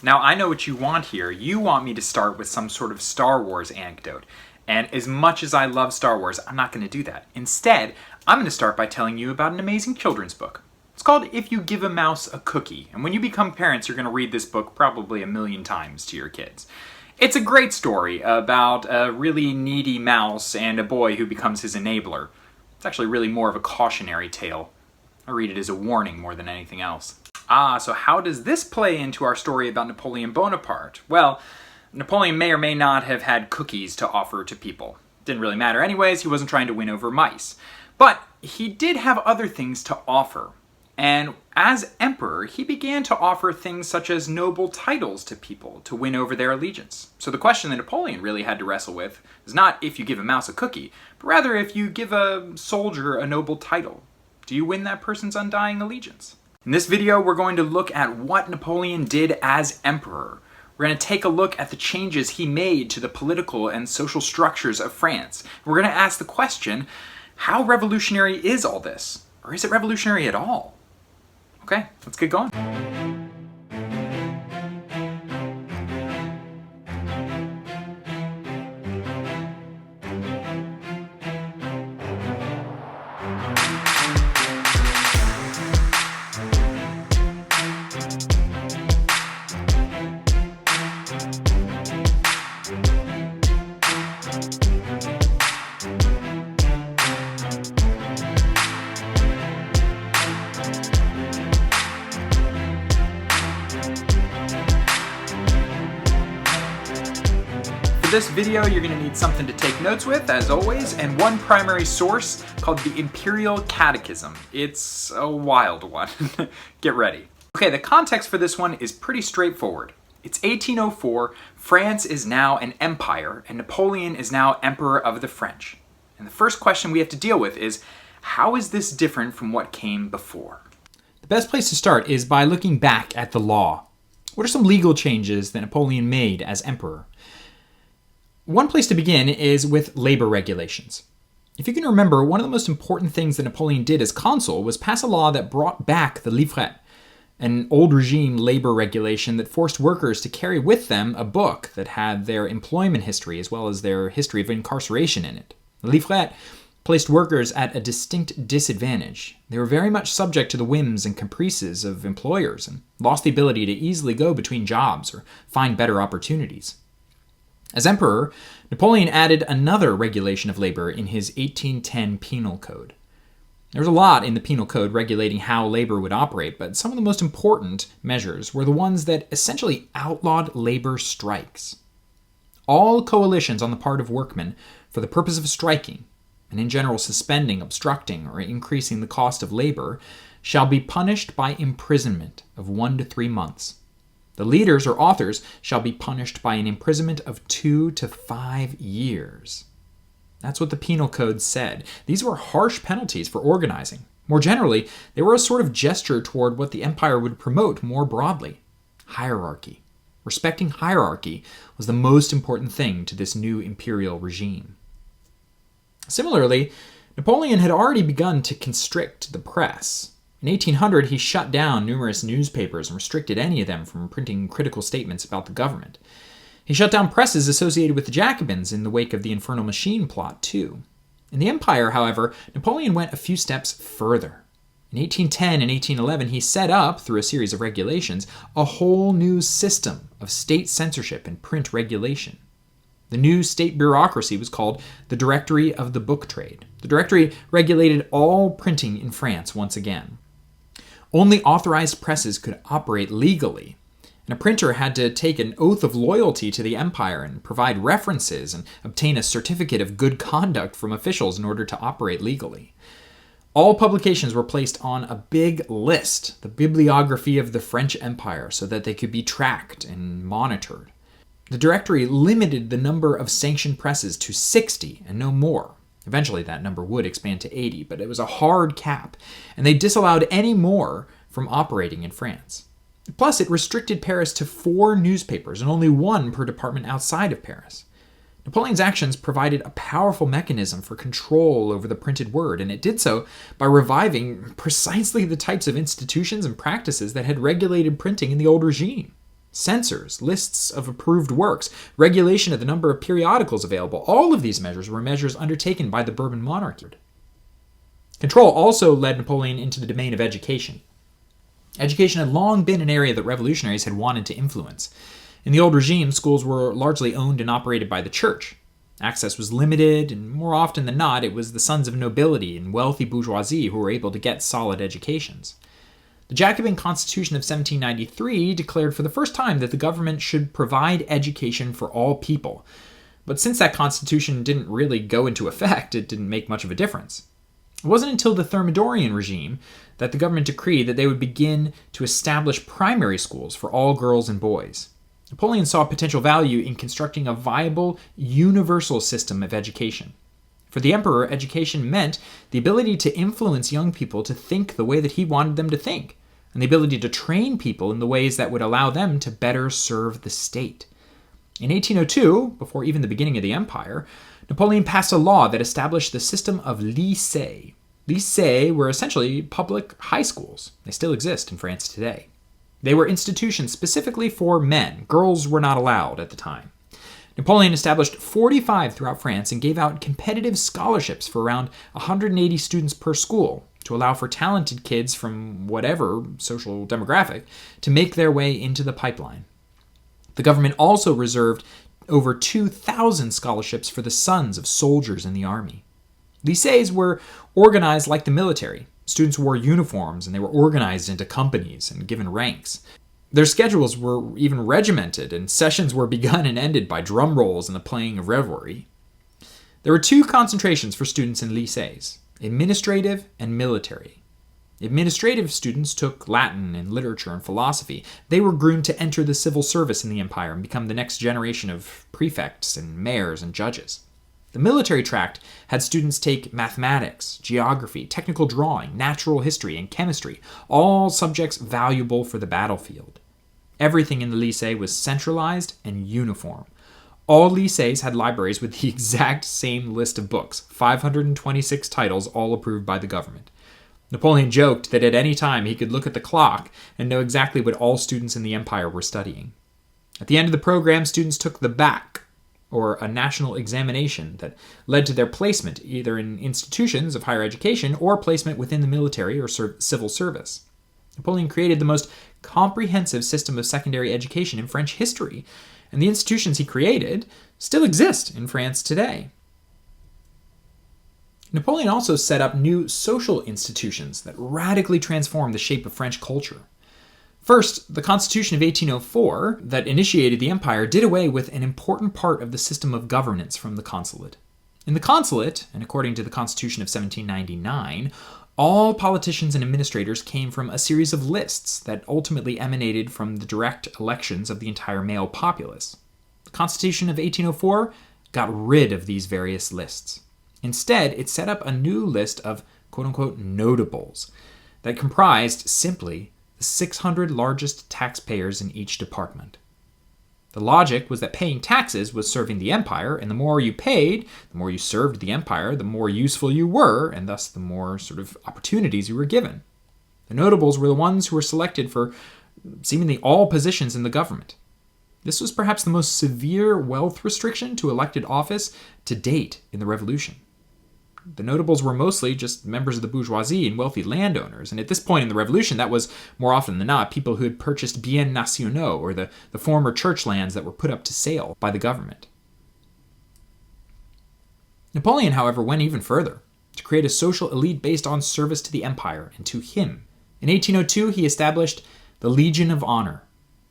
Now, I know what you want here. You want me to start with some sort of Star Wars anecdote. And as much as I love Star Wars, I'm not going to do that. Instead, I'm going to start by telling you about an amazing children's book. It's called If You Give a Mouse a Cookie. And when you become parents, you're going to read this book probably 1,000,000 times to your kids. It's a great story about a really needy mouse and a boy who becomes his enabler. It's actually really more of a cautionary tale. I read it as a warning more than anything else. So how does this play into our story about Napoleon Bonaparte? Well, Napoleon may or may not have had cookies to offer to people. Didn't really matter anyways, he wasn't trying to win over mice. But he did have other things to offer. And as emperor, he began to offer things such as noble titles to people to win over their allegiance. So the question that Napoleon really had to wrestle with is not if you give a mouse a cookie, but rather if you give a soldier a noble title. Do you win that person's undying allegiance? In this video, we're going to look at what Napoleon did as emperor. We're going to take a look at the changes he made to the political and social structures of France. We're going to ask the question, how revolutionary is all this? Or is it revolutionary at all? Okay, let's get going. For this video, you're going to need something to take notes with, as always, and one primary source called the Imperial Catechism. It's a wild one. Get ready. Okay, the context for this one is pretty straightforward. It's 1804, France is now an empire, and Napoleon is now emperor of the French. And the first question we have to deal with is, how is this different from what came before? The best place to start is by looking back at the law. What are some legal changes that Napoleon made as emperor? One place to begin is with labor regulations. If you can remember, one of the most important things that Napoleon did as consul was pass a law that brought back the livret, an old regime labor regulation that forced workers to carry with them a book that had their employment history as well as their history of incarceration in it. The livret placed workers at a distinct disadvantage. They were very much subject to the whims and caprices of employers and lost the ability to easily go between jobs or find better opportunities. As emperor, Napoleon added another regulation of labor in his 1810 penal code. There was a lot in the penal code regulating how labor would operate, but some of the most important measures were the ones that essentially outlawed labor strikes. All coalitions on the part of workmen for the purpose of striking, and in general suspending, obstructing, or increasing the cost of labor, shall be punished by imprisonment of 1 to 3 months. The leaders or authors shall be punished by an imprisonment of 2 to 5 years. That's what the penal code said. These were harsh penalties for organizing. More generally, they were a sort of gesture toward what the empire would promote more broadly: hierarchy. Respecting hierarchy was the most important thing to this new imperial regime. Similarly, Napoleon had already begun to constrict the press. In 1800, he shut down numerous newspapers and restricted any of them from printing critical statements about the government. He shut down presses associated with the Jacobins in the wake of the Infernal Machine plot, too. In the empire, however, Napoleon went a few steps further. In 1810 and 1811, he set up, through a series of regulations, a whole new system of state censorship and print regulation. The new state bureaucracy was called the Directory of the Book Trade. The Directory regulated all printing in France once again. Only authorized presses could operate legally, and a printer had to take an oath of loyalty to the empire and provide references and obtain a certificate of good conduct from officials in order to operate legally. All publications were placed on a big list, the bibliography of the French Empire, so that they could be tracked and monitored. The directory limited the number of sanctioned presses to 60 and no more. Eventually that number would expand to 80, but it was a hard cap, and they disallowed any more from operating in France. Plus, it restricted Paris to 4 newspapers and only 1 per department outside of Paris. Napoleon's actions provided a powerful mechanism for control over the printed word, and it did so by reviving precisely the types of institutions and practices that had regulated printing in the old regime. censors, lists of approved works, regulation of the number of periodicals available. All of these measures were measures undertaken by the Bourbon monarchy. Control also led Napoleon into the domain of education. Education had long been an area that revolutionaries had wanted to influence. In the old regime, schools were largely owned and operated by the church. Access was limited, and more often than not, it was the sons of nobility and wealthy bourgeoisie who were able to get solid educations. The Jacobin Constitution of 1793 declared for the first time that the government should provide education for all people. But since that constitution didn't really go into effect, it didn't make much of a difference. It wasn't until the Thermidorian regime that the government decreed that they would begin to establish primary schools for all girls and boys. Napoleon saw potential value in constructing a viable, universal system of education. For the emperor, education meant the ability to influence young people to think the way that he wanted them to think, and the ability to train people in the ways that would allow them to better serve the state. In 1802, before even the beginning of the empire, Napoleon passed a law that established the system of lycées. Lycées were essentially public high schools. They still exist in France today. They were institutions specifically for men. Girls were not allowed at the time. Napoleon established 45 throughout France and gave out competitive scholarships for around 180 students per school to allow for talented kids from whatever social demographic to make their way into the pipeline. The government also reserved over 2,000 scholarships for the sons of soldiers in the army. Lycées were organized like the military. Students wore uniforms and they were organized into companies and given ranks. Their schedules were even regimented, and sessions were begun and ended by drum rolls and the playing of revelry. There were two concentrations for students in lycées: administrative and military. Administrative students took Latin and literature and philosophy. They were groomed to enter the civil service in the empire and become the next generation of prefects and mayors and judges. The military tract had students take mathematics, geography, technical drawing, natural history, and chemistry, all subjects valuable for the battlefield. Everything in the lycée was centralized and uniform. All lycées had libraries with the exact same list of books, 526 titles, all approved by the government. Napoleon joked that at any time he could look at the clock and know exactly what all students in the empire were studying. At the end of the program, students took the bac, or a national examination that led to their placement either in institutions of higher education or placement within the military or civil service. Napoleon created the most comprehensive system of secondary education in French history, and the institutions he created still exist in France today. Napoleon also set up new social institutions that radically transformed the shape of French culture. First, the Constitution of 1804 that initiated the empire did away with an important part of the system of governance from the consulate. In the consulate, and according to the Constitution of 1799, all politicians and administrators came from a series of lists that ultimately emanated from the direct elections of the entire male populace. The Constitution of 1804 got rid of these various lists. Instead, it set up a new list of quote-unquote notables that comprised simply the 600 largest taxpayers in each department. The logic was that paying taxes was serving the empire, and the more you paid, the more you served the empire, the more useful you were, and thus the more sort of opportunities you were given. The notables were the ones who were selected for seemingly all positions in the government. This was perhaps the most severe wealth restriction to elected office to date in the Revolution. The notables were mostly just members of the bourgeoisie and wealthy landowners, and at this point in the Revolution, that was, more often than not, people who had purchased biens nationaux, or the former church lands that were put up to sale by the government. Napoleon, however, went even further, to create a social elite based on service to the empire and to him. In 1802, he established the Legion of Honor,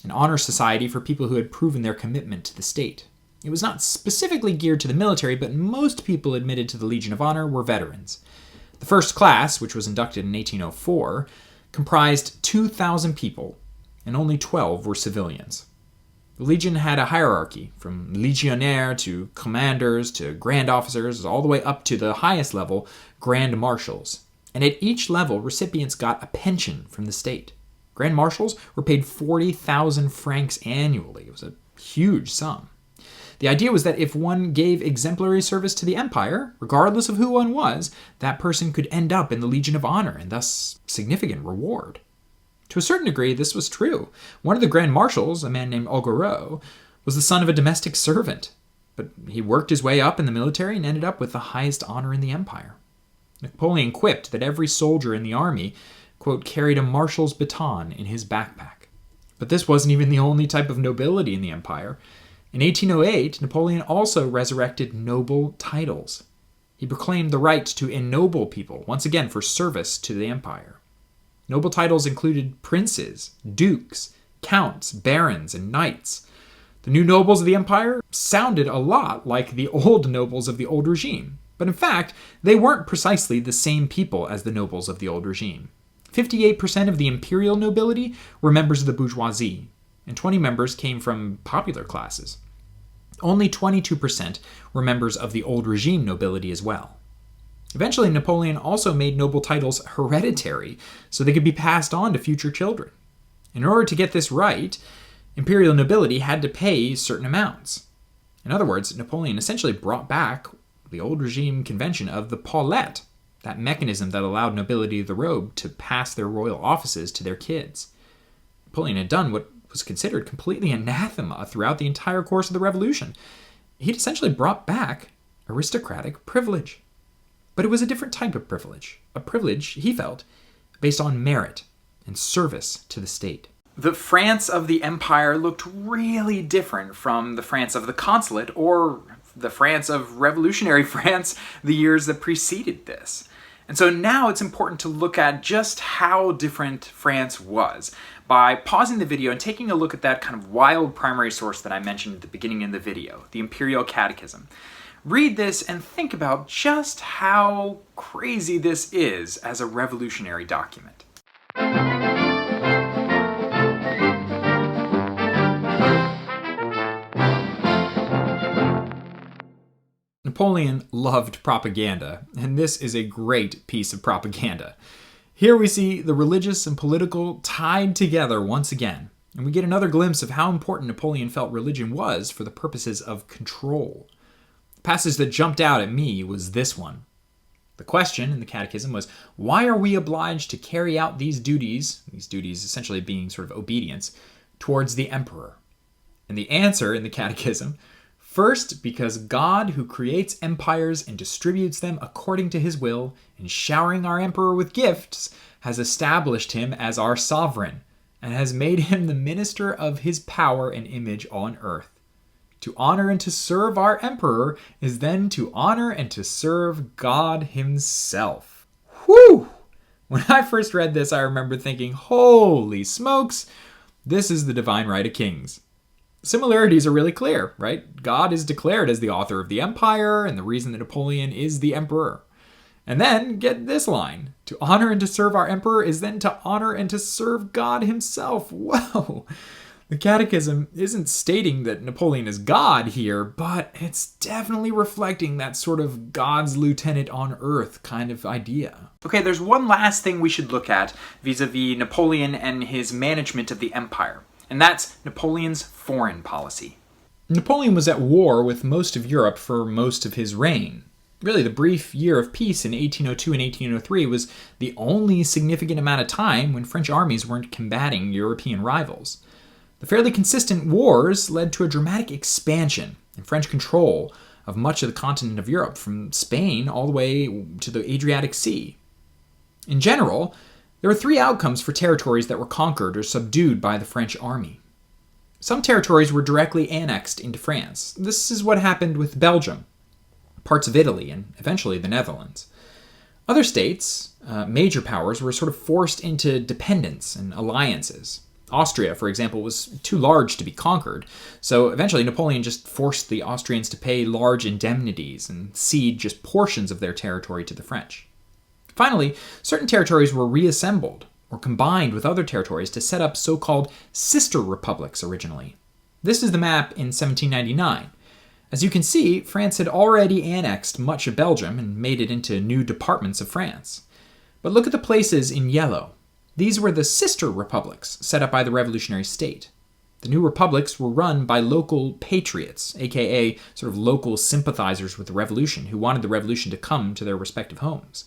an honor society for people who had proven their commitment to the state. It was not specifically geared to the military, but most people admitted to the Legion of Honor were veterans. The first class, which was inducted in 1804, comprised 2,000 people, and only 12 were civilians. The Legion had a hierarchy, from legionnaire to commanders to grand officers, all the way up to the highest level, grand marshals. And at each level, recipients got a pension from the state. Grand marshals were paid 40,000 francs annually. It was a huge sum. The idea was that if one gave exemplary service to the empire, regardless of who one was, that person could end up in the Legion of Honor and thus significant reward. To a certain degree, this was true. One of the grand marshals, a man named Augereau, was the son of a domestic servant, but he worked his way up in the military and ended up with the highest honor in the empire. Napoleon quipped that every soldier in the army, quote, carried a marshal's baton in his backpack. But this wasn't even the only type of nobility in the empire. In 1808, Napoleon also resurrected noble titles. He proclaimed the right to ennoble people, once again for service to the empire. Noble titles included princes, dukes, counts, barons, and knights. The new nobles of the empire sounded a lot like the old nobles of the old regime, but in fact, they weren't precisely the same people as the nobles of the old regime. 58% of the imperial nobility were members of the bourgeoisie, and 20 members came from popular classes. Only 22% were members of the old regime nobility as well. Eventually, Napoleon also made noble titles hereditary, so they could be passed on to future children. In order to get this right, imperial nobility had to pay certain amounts. In other words, Napoleon essentially brought back the old regime convention of the paulette, that mechanism that allowed nobility of the robe to pass their royal offices to their kids. Napoleon had done what was considered completely anathema throughout the entire course of the revolution. He'd essentially brought back aristocratic privilege. But it was a different type of privilege, a privilege, he felt, based on merit and service to the state. The France of the empire looked really different from the France of the consulate or the France of revolutionary France the years that preceded this. And so now it's important to look at just how different France was by pausing the video and taking a look at that kind of wild primary source that I mentioned at the beginning of the video, the Imperial Catechism. Read this and think about just how crazy this is as a revolutionary document. Napoleon loved propaganda, and this is a great piece of propaganda. Here we see the religious and political tied together once again, and we get another glimpse of how important Napoleon felt religion was for the purposes of control. The passage that jumped out at me was this one. The question in the Catechism was, why are we obliged to carry out these duties essentially being sort of obedience, towards the emperor? And the answer in the Catechism, first, because God, who creates empires and distributes them according to his will, in showering our emperor with gifts, has established him as our sovereign, and has made him the minister of his power and image on earth. To honor and to serve our emperor is then to honor and to serve God himself. Whew! When I first read this, I remember thinking, holy smokes, this is the divine right of kings. Similarities are really clear, right? God is declared as the author of the empire and the reason that Napoleon is the emperor. And then get this line. To honor and to serve our emperor is then to honor and to serve God himself. Whoa! The Catechism isn't stating that Napoleon is God here, but it's definitely reflecting that sort of God's lieutenant on earth kind of idea. Okay, there's one last thing we should look at vis-a-vis Napoleon and his management of the empire, and that's Napoleon's foreign policy. Napoleon was at war with most of Europe for most of his reign. Really, the brief year of peace in 1802 and 1803 was the only significant amount of time when French armies weren't combating European rivals. The fairly consistent wars led to a dramatic expansion in French control of much of the continent of Europe, from Spain all the way to the Adriatic Sea. In general, there were three outcomes for territories that were conquered or subdued by the French army. Some territories were directly annexed into France. This is what happened with Belgium, parts of Italy, and eventually the Netherlands. Other states, major powers, were sort of forced into dependence and alliances. Austria, for example, was too large to be conquered, so eventually Napoleon just forced the Austrians to pay large indemnities and cede just portions of their territory to the French. Finally, certain territories were reassembled or combined with other territories to set up so-called sister republics originally. This is the map in 1799. As you can see, France had already annexed much of Belgium and made it into new departments of France. But look at the places in yellow. These were the sister republics set up by the revolutionary state. The new republics were run by local patriots, aka sort of local sympathizers with the revolution who wanted the revolution to come to their respective homes.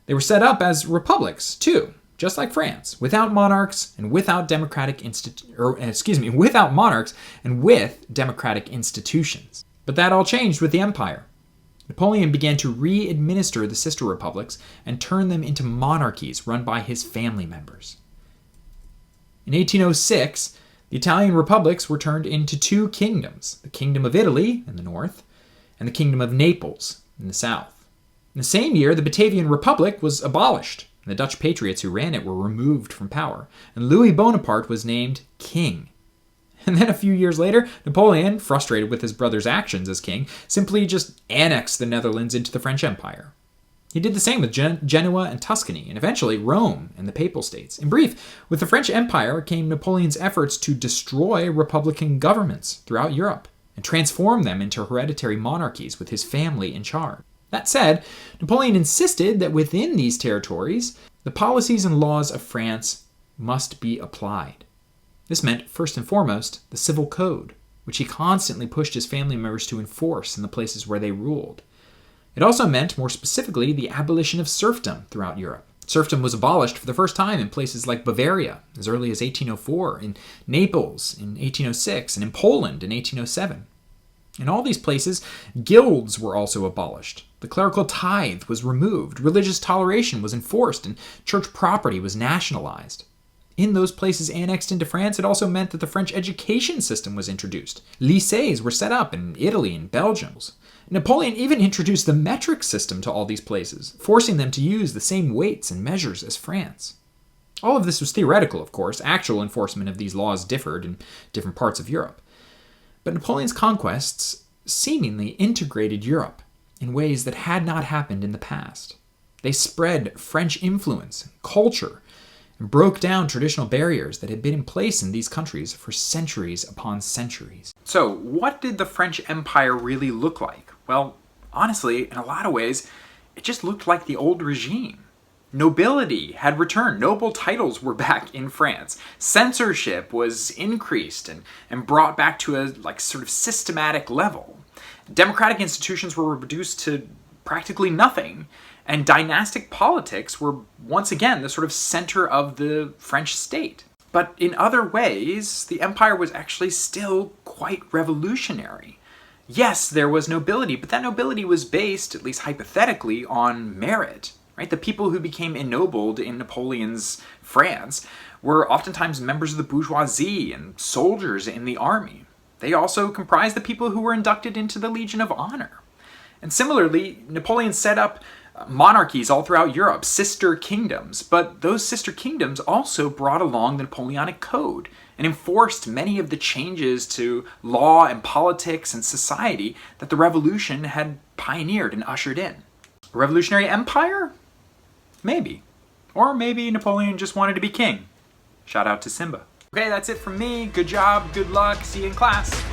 They were set up as republics, too, just like France, without monarchs and without without monarchs and with democratic institutions. But that all changed with the empire. Napoleon began to re-administer the sister republics and turn them into monarchies run by his family members. In 1806, the Italian republics were turned into two kingdoms, the Kingdom of Italy in the north and the Kingdom of Naples in the south. In the same year, the Batavian Republic was abolished. The Dutch patriots who ran it were removed from power, and Louis Bonaparte was named king. And then a few years later, Napoleon, frustrated with his brother's actions as king, simply just annexed the Netherlands into the French Empire. He did the same with Genoa and Tuscany, and eventually Rome and the Papal States. In brief, with the French Empire came Napoleon's efforts to destroy republican governments throughout Europe and transform them into hereditary monarchies with his family in charge. That said, Napoleon insisted that within these territories, the policies and laws of France must be applied. This meant, first and foremost, the civil code, which he constantly pushed his family members to enforce in the places where they ruled. It also meant, more specifically, the abolition of serfdom throughout Europe. Serfdom was abolished for the first time in places like Bavaria as early as 1804, in Naples in 1806, and in Poland in 1807. In all these places, guilds were also abolished. The clerical tithe was removed, religious toleration was enforced, and church property was nationalized. In those places annexed into France, it also meant that the French education system was introduced. Lycées were set up in Italy and Belgium. Napoleon even introduced the metric system to all these places, forcing them to use the same weights and measures as France. All of this was theoretical, of course. Actual enforcement of these laws differed in different parts of Europe. But Napoleon's conquests seemingly integrated Europe in ways that had not happened in the past. They spread French influence, culture, and broke down traditional barriers that had been in place in these countries for centuries upon centuries. So, what did the French Empire really look like? Well, honestly, in a lot of ways, it just looked like the old regime. Nobility had returned. Noble titles were back in France. Censorship was increased and brought back to a sort of systematic level. Democratic institutions were reduced to practically nothing, and dynastic politics were once again the sort of center of the French state. But in other ways, the empire was actually still quite revolutionary. Yes, there was nobility, but that nobility was based, at least hypothetically, on merit. Right? The people who became ennobled in Napoleon's France were oftentimes members of the bourgeoisie and soldiers in the army. They also comprised the people who were inducted into the Legion of Honor. And similarly, Napoleon set up monarchies all throughout Europe, sister kingdoms, but those sister kingdoms also brought along the Napoleonic Code and enforced many of the changes to law and politics and society that the Revolution had pioneered and ushered in. A revolutionary empire? Maybe. Or maybe Napoleon just wanted to be king. Shout out to Simba. Okay, that's it from me. Good job, good luck, see you in class.